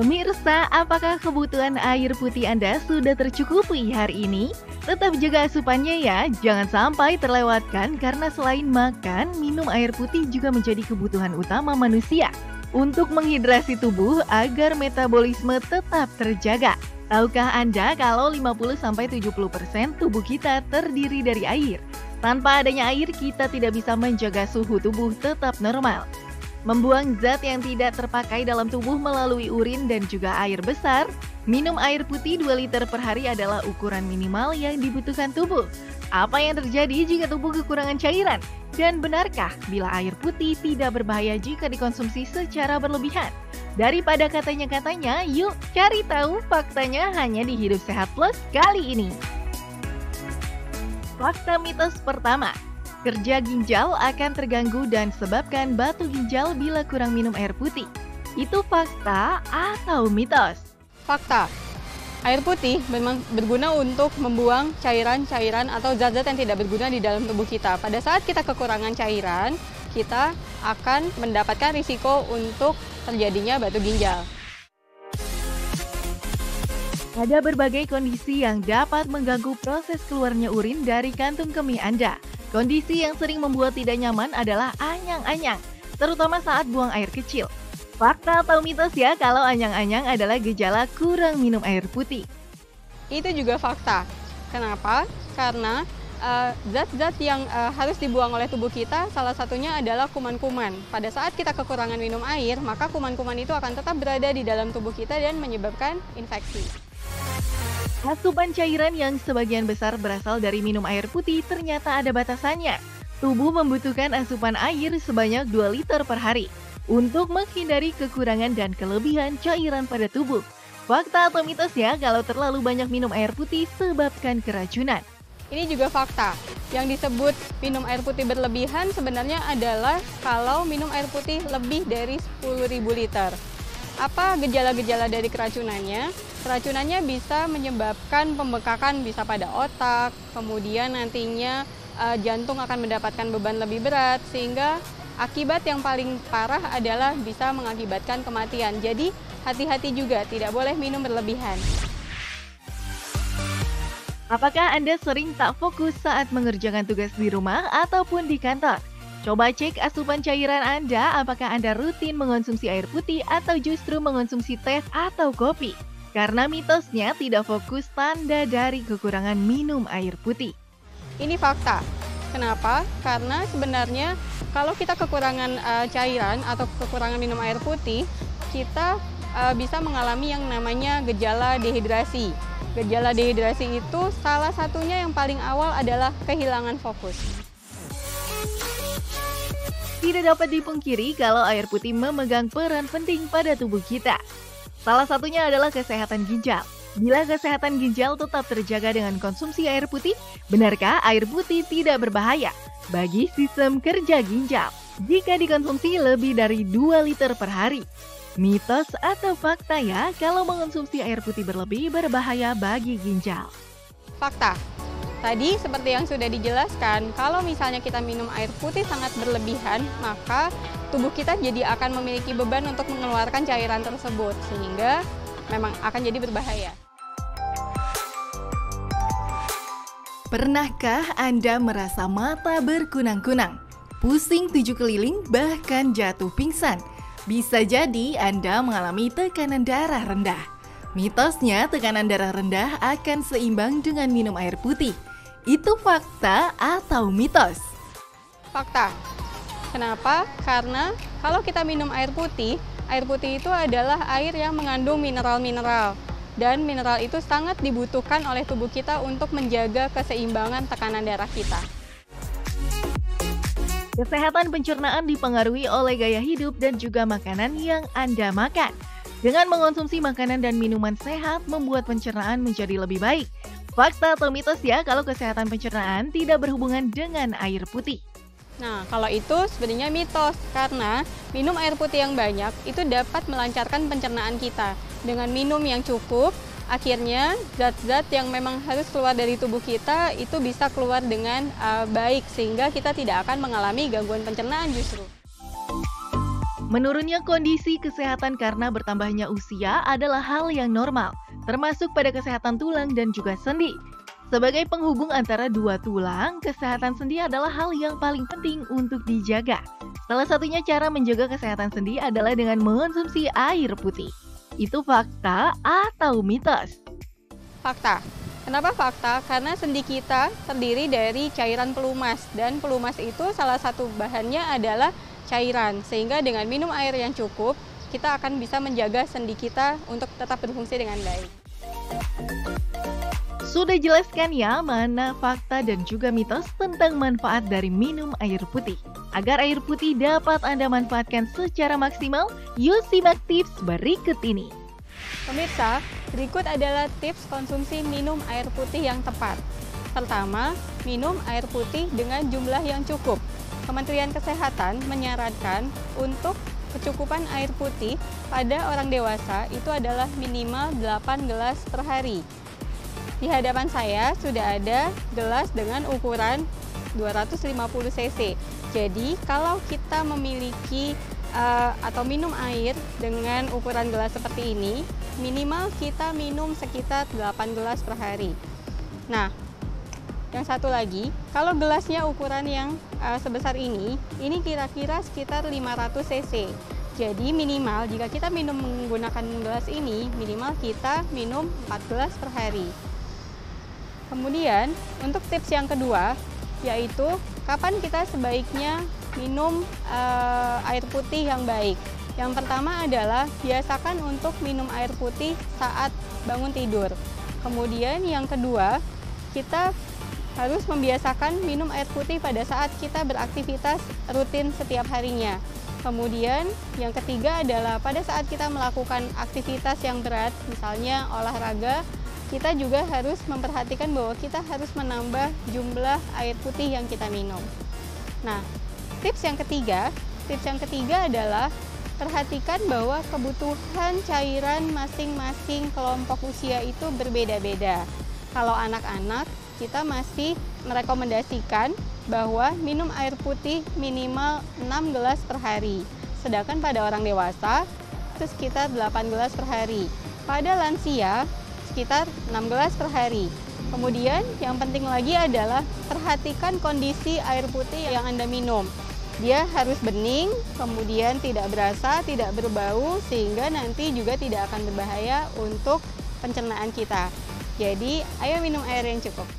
Pemirsa, apakah kebutuhan air putih Anda sudah tercukupi hari ini? Tetap jaga asupannya ya, jangan sampai terlewatkan karena selain makan, minum air putih juga menjadi kebutuhan utama manusia untuk menghidrasi tubuh agar metabolisme tetap terjaga. Tahukah Anda kalau 50-70% tubuh kita terdiri dari air? Tanpa adanya air, kita tidak bisa menjaga suhu tubuh tetap normal. Membuang zat yang tidak terpakai dalam tubuh melalui urin dan juga air besar, minum air putih 2 liter per hari adalah ukuran minimal yang dibutuhkan tubuh. Apa yang terjadi jika tubuh kekurangan cairan? Dan benarkah bila air putih tidak berbahaya jika dikonsumsi secara berlebihan? Daripada katanya-katanya, yuk cari tahu faktanya hanya di Hidup Sehat Plus kali ini. Fakta mitos pertama. Kerja ginjal akan terganggu dan sebabkan batu ginjal bila kurang minum air putih. Itu fakta atau mitos? Fakta. Air putih memang berguna untuk membuang cairan-cairan atau zat-zat yang tidak berguna di dalam tubuh kita. Pada saat kita kekurangan cairan, kita akan mendapatkan risiko untuk terjadinya batu ginjal. Ada berbagai kondisi yang dapat mengganggu proses keluarnya urin dari kantung kemih Anda. Kondisi yang sering membuat tidak nyaman adalah anyang-anyang, terutama saat buang air kecil. Fakta atau mitos ya kalau anyang-anyang adalah gejala kurang minum air putih? Itu juga fakta. Kenapa? Karena zat-zat yang harus dibuang oleh tubuh kita, salah satunya adalah kuman-kuman. Pada saat kita kekurangan minum air, maka kuman-kuman itu akan tetap berada di dalam tubuh kita dan menyebabkan infeksi. Asupan cairan yang sebagian besar berasal dari minum air putih ternyata ada batasannya. Tubuh membutuhkan asupan air sebanyak 2 liter per hari untuk menghindari kekurangan dan kelebihan cairan pada tubuh. Fakta atau mitos ya kalau terlalu banyak minum air putih sebabkan keracunan? Ini juga fakta. Yang disebut minum air putih berlebihan sebenarnya adalah kalau minum air putih lebih dari 10.000 liter. Apa gejala-gejala dari keracunannya? Keracunannya bisa menyebabkan pembekakan bisa pada otak, kemudian nantinya jantung akan mendapatkan beban lebih berat, sehingga akibat yang paling parah adalah bisa mengakibatkan kematian. Jadi hati-hati juga, tidak boleh minum berlebihan. Apakah Anda sering tak fokus saat mengerjakan tugas di rumah ataupun di kantor? Coba cek asupan cairan Anda, apakah Anda rutin mengonsumsi air putih atau justru mengonsumsi teh atau kopi? Karena mitosnya tidak fokus tanda dari kekurangan minum air putih. Ini fakta. Kenapa? Karena sebenarnya kalau kita kekurangan cairan atau kekurangan minum air putih, kita bisa mengalami yang namanya gejala dehidrasi. Gejala dehidrasi itu salah satunya yang paling awal adalah kehilangan fokus. Tidak dapat dipungkiri kalau air putih memegang peran penting pada tubuh kita. Salah satunya adalah kesehatan ginjal. Bila kesehatan ginjal tetap terjaga dengan konsumsi air putih, benarkah air putih tidak berbahaya bagi sistem kerja ginjal jika dikonsumsi lebih dari 2 liter per hari? Mitos atau fakta ya kalau mengonsumsi air putih berlebih berbahaya bagi ginjal? Fakta. Tadi seperti yang sudah dijelaskan, kalau misalnya kita minum air putih sangat berlebihan, maka tubuh kita jadi akan memiliki beban untuk mengeluarkan cairan tersebut, sehingga memang akan jadi berbahaya. Pernahkah Anda merasa mata berkunang-kunang, pusing 7 keliling, bahkan jatuh pingsan? Bisa jadi Anda mengalami tekanan darah rendah. Mitosnya tekanan darah rendah akan seimbang dengan minum air putih. Itu fakta atau mitos? Fakta. Kenapa? Karena kalau kita minum air putih itu adalah air yang mengandung mineral-mineral. Dan mineral itu sangat dibutuhkan oleh tubuh kita untuk menjaga keseimbangan tekanan darah kita. Kesehatan pencernaan dipengaruhi oleh gaya hidup dan juga makanan yang Anda makan. Dengan mengonsumsi makanan dan minuman sehat membuat pencernaan menjadi lebih baik. Fakta atau mitos ya kalau kesehatan pencernaan tidak berhubungan dengan air putih? Nah, kalau itu sebenarnya mitos, karena minum air putih yang banyak itu dapat melancarkan pencernaan kita. Dengan minum yang cukup, akhirnya zat-zat yang memang harus keluar dari tubuh kita itu bisa keluar dengan baik, sehingga kita tidak akan mengalami gangguan pencernaan justru. Menurunnya kondisi kesehatan karena bertambahnya usia adalah hal yang normal, termasuk pada kesehatan tulang dan juga sendi. Sebagai penghubung antara dua tulang, kesehatan sendi adalah hal yang paling penting untuk dijaga. Salah satunya cara menjaga kesehatan sendi adalah dengan mengonsumsi air putih. Itu fakta atau mitos? Fakta. Kenapa fakta? Karena sendi kita terdiri dari cairan pelumas, dan pelumas itu salah satu bahannya adalah cairan. Sehingga dengan minum air yang cukup, kita akan bisa menjaga sendi kita untuk tetap berfungsi dengan baik. Sudah jelaskan ya mana fakta dan juga mitos tentang manfaat dari minum air putih. Agar air putih dapat Anda manfaatkan secara maksimal, yuk simak tips berikut ini. Pemirsa, berikut adalah tips konsumsi minum air putih yang tepat. Pertama, minum air putih dengan jumlah yang cukup. Kementerian Kesehatan menyarankan untuk kecukupan air putih pada orang dewasa itu adalah minimal 8 gelas per hari. Di hadapan saya sudah ada gelas dengan ukuran 250 cc. Jadi, kalau kita memiliki atau minum air dengan ukuran gelas seperti ini, minimal kita minum sekitar 8 gelas per hari. Nah, yang satu lagi, kalau gelasnya ukuran yang sebesar ini kira-kira sekitar 500 cc. Jadi minimal jika kita minum menggunakan gelas ini, minimal kita minum 4 gelas per hari. Kemudian, untuk tips yang kedua, yaitu kapan kita sebaiknya minum air putih yang baik. Yang pertama adalah biasakan untuk minum air putih saat bangun tidur. Kemudian yang kedua, kita harus membiasakan minum air putih pada saat kita beraktivitas rutin setiap harinya. Kemudian yang ketiga adalah pada saat kita melakukan aktivitas yang berat, misalnya olahraga, kita juga harus memperhatikan bahwa kita harus menambah jumlah air putih yang kita minum. Nah, tips yang ketiga adalah perhatikan bahwa kebutuhan cairan masing-masing kelompok usia itu berbeda-beda. Kalau anak-anak, kita masih merekomendasikan bahwa minum air putih minimal 6 gelas per hari. Sedangkan pada orang dewasa, itu sekitar 8 gelas per hari. Pada lansia, sekitar 6 gelas per hari. Kemudian yang penting lagi adalah perhatikan kondisi air putih yang Anda minum. Dia harus bening, kemudian tidak berasa, tidak berbau, sehingga nanti juga tidak akan berbahaya untuk pencernaan kita. Jadi, ayo minum air yang cukup.